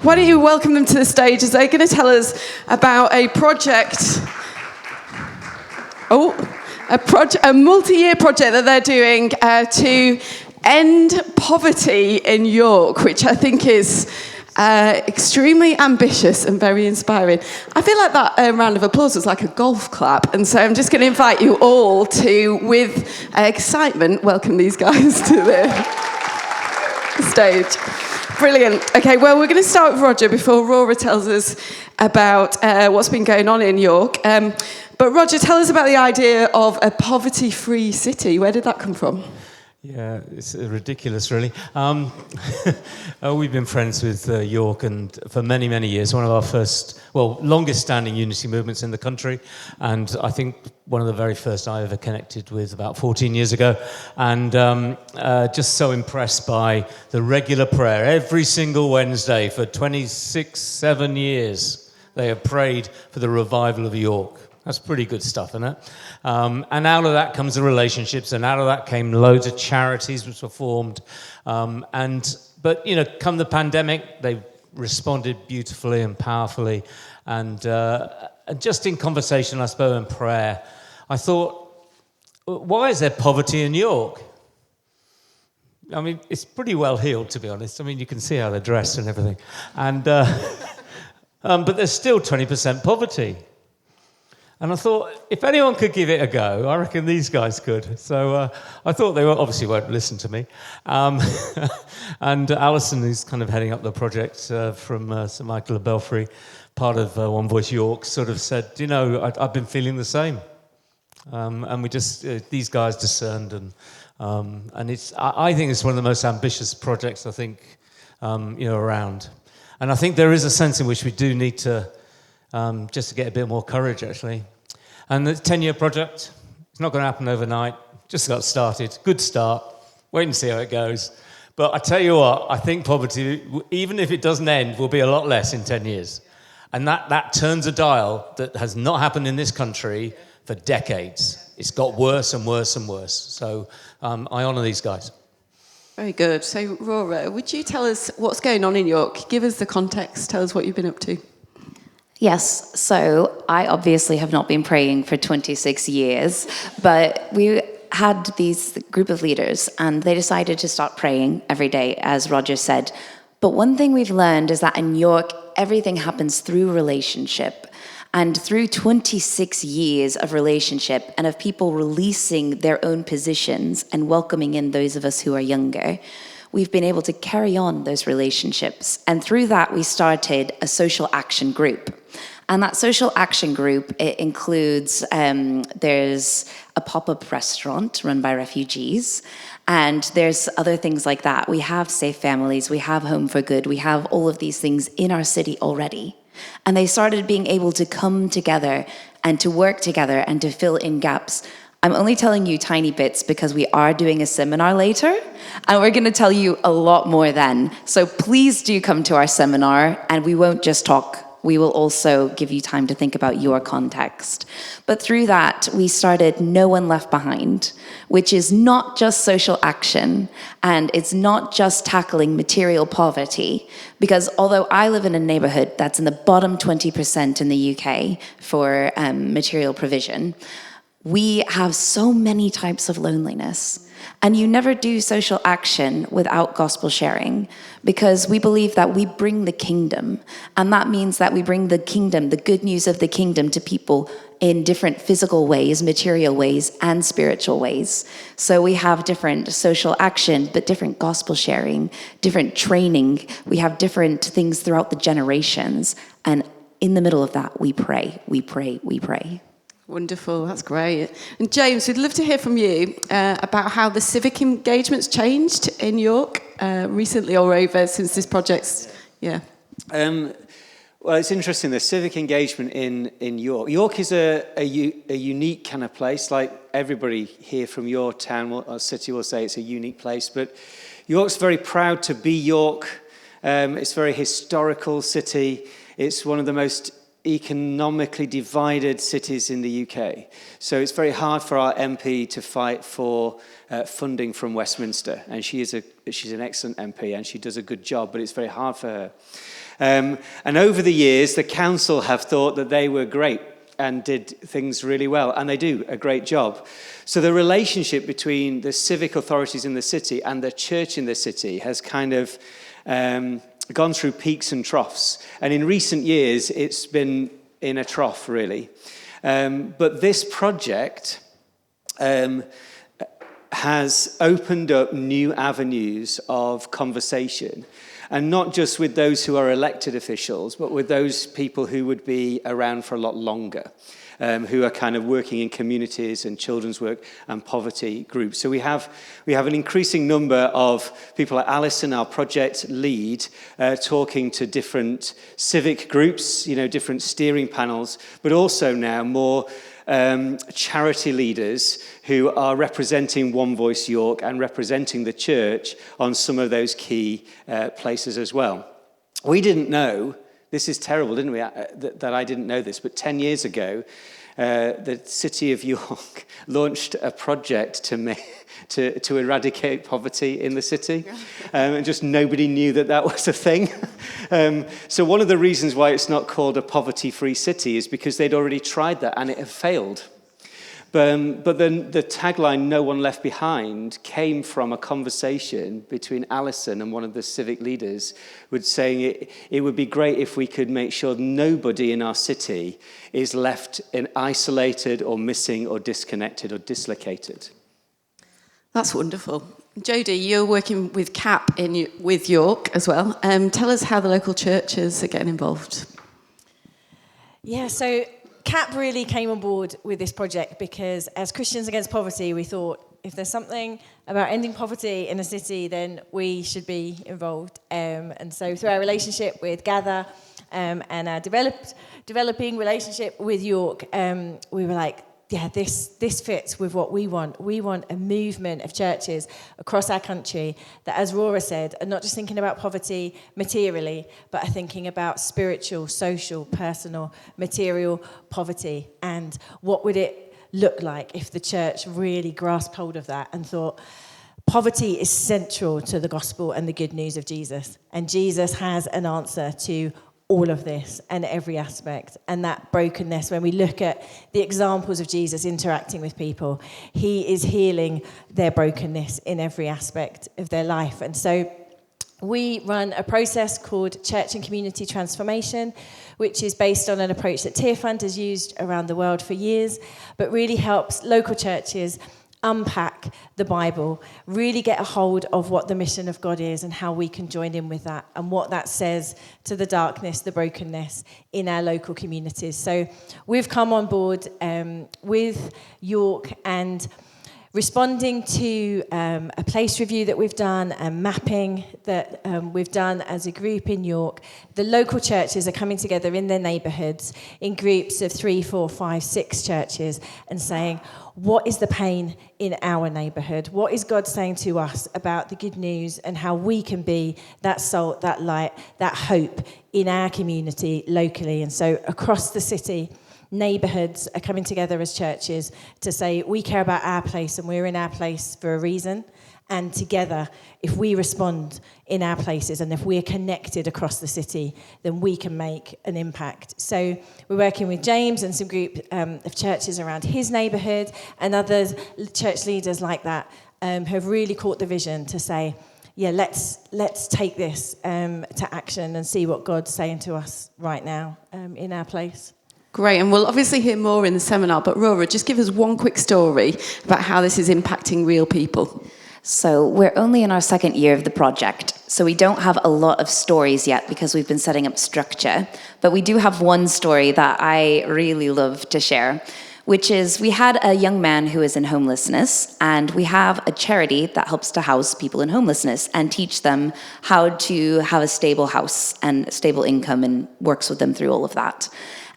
why don't you welcome them to the stage as they're going to tell us about a project. A multi-year project that they're doing to end poverty in York, which I think is extremely ambitious and very inspiring. I feel like that round of applause was like a golf clap, and so I'm just going to invite you all to, with excitement, welcome these guys to the stage. Brilliant. Okay, well, we're going to start with Roger before Rora tells us about what's been going on in York. But Roger, tell us about the idea of a poverty-free city. Where did that come from? Yeah, it's ridiculous, really. We've been friends with York and for many, many years. One of our longest-standing unity movements in the country, and I think one of the very first I ever connected with about 14 years ago. And just so impressed by the regular prayer every single Wednesday for 7 years. They have prayed for the revival of York. That's pretty good stuff, isn't it? And out of that comes the relationships, and out of that came loads of charities which were formed. But come the pandemic, they responded beautifully and powerfully. And just in conversation, I suppose, and prayer, I thought, why is there poverty in York? I mean, it's pretty well heeled, to be honest. I mean, you can see how they're dressed and everything. And but there's still 20% poverty. And I thought, if anyone could give it a go, I reckon these guys could. So I thought they obviously won't listen to me. And Alison, who's kind of heading up the project from St Michael of Belfry, part of One Voice York, sort of said, I've been feeling the same. And we just, these guys discerned. And I think it's one of the most ambitious projects, I think, around. And I think there is a sense in which we do need to, just to get a bit more courage, actually. And the 10-year project, it's not going to happen overnight. Just got started. Good start. Wait and see how it goes. But I tell you what, I think poverty, even if it doesn't end, will be a lot less in 10 years. And that turns a dial that has not happened in this country for decades. It's got worse and worse and worse. So I honour these guys. Very good. So, Rora, would you tell us what's going on in York? Give us the context. Tell us what you've been up to. Yes, so I obviously have not been praying for 26 years, but we had these group of leaders and they decided to start praying every day, as Roger said. But one thing we've learned is that in York, everything happens through relationship. And through 26 years of relationship and of people releasing their own positions and welcoming in those of us who are younger, we've been able to carry on those relationships. And through that, we started a social action group. And that social action group, it includes, there's a pop-up restaurant run by refugees, and there's other things like that. We have Safe Families, we have Home for Good, we have all of these things in our city already. And they started being able to come together and to work together and to fill in gaps. I'm only telling you tiny bits because we are doing a seminar later, and we're going to tell you a lot more then. So please do come to our seminar, and we won't just talk. We will also give you time to think about your context. But through that, we started No One Left Behind, which is not just social action, and it's not just tackling material poverty, because although I live in a neighborhood that's in the bottom 20% in the UK for material provision, we have so many types of loneliness. And you never do social action without gospel sharing, because we believe that we bring the kingdom. And that means that we bring the kingdom, the good news of the kingdom, to people in different physical ways, material ways, and spiritual ways. So we have different social action, but different gospel sharing, different training. We have different things throughout the generations. And in the middle of that, we pray, we pray, we pray. Wonderful, that's great. And James, we'd love to hear from you about how the civic engagement's changed in York recently or over since this project's, Well, it's interesting, the civic engagement in York. York is a unique kind of place, like everybody here from your town or city will say it's a unique place, but York's very proud to be York. It's a very historical city. It's one of the most economically divided cities in the UK. So it's very hard for our MP to fight for funding from Westminster. And she's an excellent MP and she does a good job, but it's very hard for her. And over the years, the council have thought that they were great and did things really well, and they do a great job. So the relationship between the civic authorities in the city and the church in the city has kind of gone through peaks and troughs. And in recent years, it's been in a trough, really. But this project has opened up new avenues of conversation, and not just with those who are elected officials, but with those people who would be around for a lot longer, who are kind of working in communities and children's work and poverty groups. So we have an increasing number of people like Alison, our project lead, talking to different civic groups, different steering panels, but also now more charity leaders who are representing One Voice York and representing the church on some of those key places as well. We didn't know, this is terrible, didn't we, that I didn't know this, but 10 years ago, the city of York launched a project to eradicate poverty in the city, and just nobody knew that was a thing. So one of the reasons why it's not called a poverty-free city is because they'd already tried that and it had failed. But then the tagline, "No One Left Behind," came from a conversation between Alison and one of the civic leaders, saying it would be great if we could make sure nobody in our city is left isolated or missing or disconnected or dislocated. That's wonderful. Jodie, you're working with CAP with York as well. Tell us how the local churches are getting involved. Yeah, so CAP really came on board with this project because as Christians Against Poverty, we thought if there's something about ending poverty in a city, then we should be involved. And so through our relationship with Gather and our developing relationship with York, we were like, yeah, this fits with what we want. We want a movement of churches across our country that, as Rora said, are not just thinking about poverty materially, but are thinking about spiritual, social, personal, material poverty. And what would it look like if the church really grasped hold of that and thought, poverty is central to the gospel and the good news of Jesus. And Jesus has an answer to all of this and every aspect, and that brokenness. When we look at the examples of Jesus interacting with people, he is healing their brokenness in every aspect of their life. And so we run a process called Church and Community Transformation, which is based on an approach that Tearfund has used around the world for years, but really helps local churches unpack the Bible, really get a hold of what the mission of God is and how we can join in with that and what that says to the darkness, the brokenness in our local communities. So we've come on board with York and responding to a place review that we've done and mapping that we've done as a group in York. The local churches are coming together in their neighbourhoods in groups of 3, 4, 5, 6 churches and saying, what is the pain in our neighbourhood? What is God saying to us about the good news and how we can be that salt, that light, that hope in our community locally? And so across the city, neighbourhoods are coming together as churches to say, we care about our place and we're in our place for a reason. And together, if we respond in our places and if we're connected across the city, then we can make an impact. So we're working with James and some group of churches around his neighbourhood, and other church leaders like that have really caught the vision to say, yeah, let's take this to action and see what God's saying to us right now in our place. Great, and we'll obviously hear more in the seminar, but Rora, just give us one quick story about how this is impacting real people. So we're only in our second year of the project, so we don't have a lot of stories yet because we've been setting up structure, but we do have one story that I really love to share, which is we had a young man who is in homelessness, and we have a charity that helps to house people in homelessness and teach them how to have a stable house and stable income and works with them through all of that.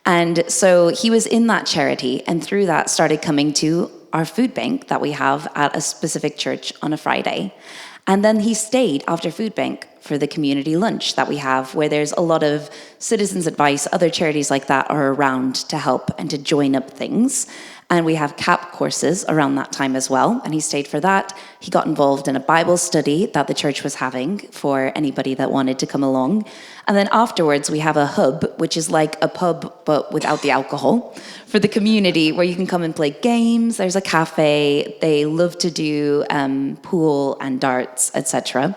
And so he was in that charity, and through that started coming to our food bank that we have at a specific church on a Friday. And then he stayed after food bank for the community lunch that we have, where there's a lot of Citizens Advice, other charities like that are around to help and to join up things. And we have CAP courses around that time as well, and he stayed for that. He got involved in a Bible study that the church was having for anybody that wanted to come along. And then afterwards, we have a hub, which is like a pub, but without the alcohol, for the community, where you can come and play games. There's a cafe. They love to do pool and darts, etc.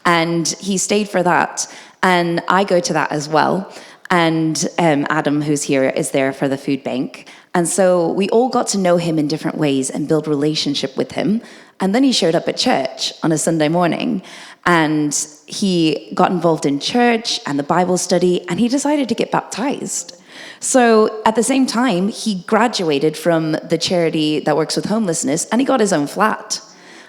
And he stayed for that. And I go to that as well. And Adam, who's here, is there for the food bank. And so we all got to know him in different ways and build relationship with him. And then he showed up at church on a Sunday morning, and he got involved in church and the Bible study, and he decided to get baptized. So at the same time, he graduated from the charity that works with homelessness, and he got his own flat,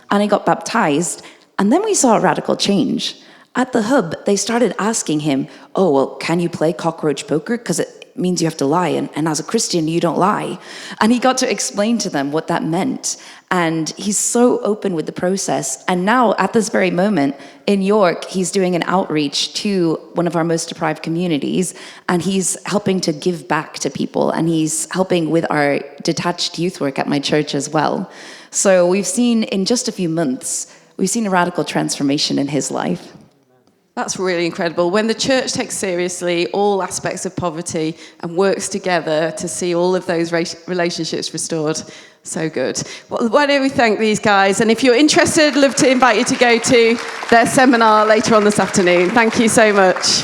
and he got baptized. And then we saw a radical change. At the hub, they started asking him, oh, well, can you play cockroach poker? Because it means you have to lie, and as a Christian, you don't lie. And he got to explain to them what that meant. And he's so open with the process. And now, at this very moment, in York, he's doing an outreach to one of our most deprived communities, and he's helping to give back to people, and he's helping with our detached youth work at my church as well. So we've seen, in just a few months, we've seen a radical transformation in his life. That's really incredible. When the church takes seriously all aspects of poverty and works together to see all of those relationships restored. So good. Well, why don't we thank these guys? And if you're interested, I'd love to invite you to go to their seminar later on this afternoon. Thank you so much.